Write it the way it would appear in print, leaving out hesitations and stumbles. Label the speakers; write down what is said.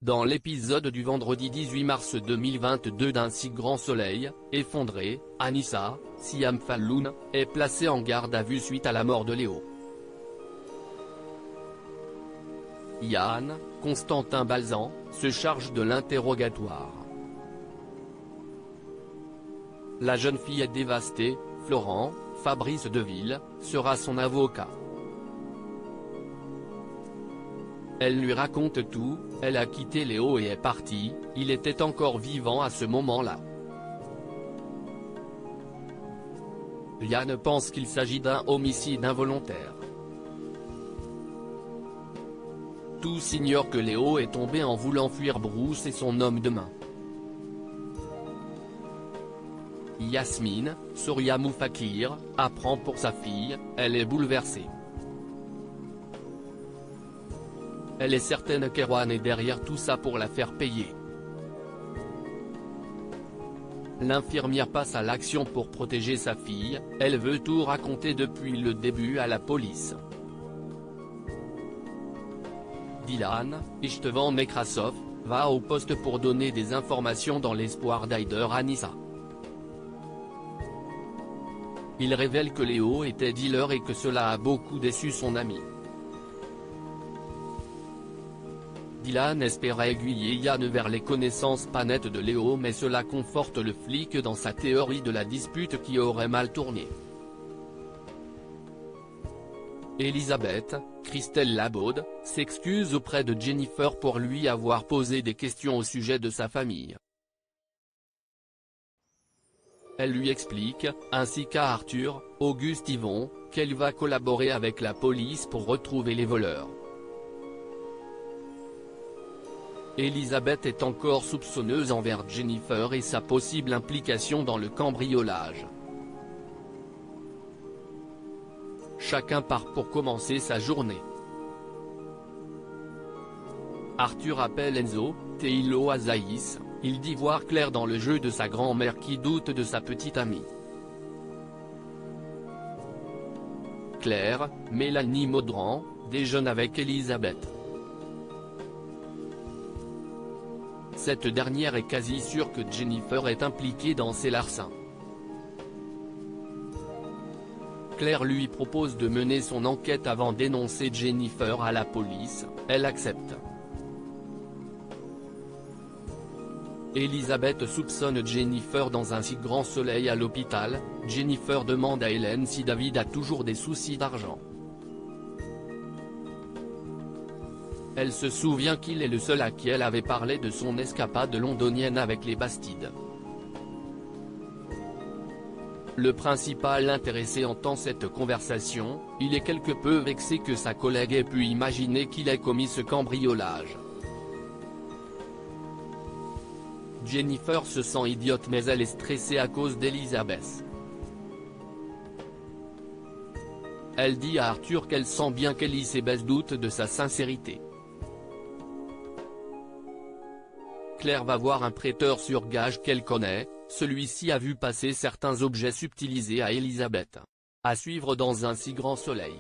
Speaker 1: Dans l'épisode du vendredi 18 mars 2022 d'un si grand soleil, effondré, Anissa, Siam Falloun, est placée en garde à vue suite à la mort de Léo. Yann, Constantin Balzan, se charge de l'interrogatoire. La jeune fille est dévastée, Florent, Fabrice Deville, sera son avocat. Elle lui raconte tout, elle a quitté Léo et est partie, il était encore vivant à ce moment-là. Yann pense qu'il s'agit d'un homicide involontaire. Tous ignorent que Léo est tombé en voulant fuir Bruce et son homme de main. Yasmine, Soria Moufakir, apprend pour sa fille, elle est bouleversée. Elle est certaine qu'Erwan est derrière tout ça pour la faire payer. L'infirmière passe à l'action pour protéger sa fille, elle veut tout raconter depuis le début à la police. Dylan, Istvan Nekrasov, va au poste pour donner des informations dans l'espoir d'aider Anissa. Il révèle que Léo était dealer et que cela a beaucoup déçu son ami. Dylan espérait aiguiller Yann vers les connaissances pas nettes de Léo, mais cela conforte le flic dans sa théorie de la dispute qui aurait mal tourné. Elisabeth, Christelle Labaude, s'excuse auprès de Jennifer pour lui avoir posé des questions au sujet de sa famille. Elle lui explique, ainsi qu'à Arthur, Auguste Yvon, qu'elle va collaborer avec la police pour retrouver les voleurs. Elisabeth est encore soupçonneuse envers Jennifer et sa possible implication dans le cambriolage. Chacun part pour commencer sa journée. Arthur appelle Enzo, Teilo Azaïs, il dit voir clair dans le jeu de sa grand-mère qui doute de sa petite amie. Claire, Mélanie Maudran, déjeune avec Elisabeth. Cette dernière est quasi sûre que Jennifer est impliquée dans ces larcins. Claire lui propose de mener son enquête avant d'énoncer Jennifer à la police, elle accepte. Elisabeth soupçonne Jennifer dans un si grand soleil à l'hôpital, Jennifer demande à Hélène si David a toujours des soucis d'argent. Elle se souvient qu'il est le seul à qui elle avait parlé de son escapade londonienne avec les Bastides. Le principal intéressé entend cette conversation, il est quelque peu vexé que sa collègue ait pu imaginer qu'il ait commis ce cambriolage. Jennifer se sent idiote mais elle est stressée à cause d'Elisabeth. Elle dit à Arthur qu'elle sent bien qu'Elisabeth doute de sa sincérité. Claire va voir un prêteur sur gage qu'elle connaît, celui-ci a vu passer certains objets subtilisés à Elisabeth. À suivre dans un si grand soleil.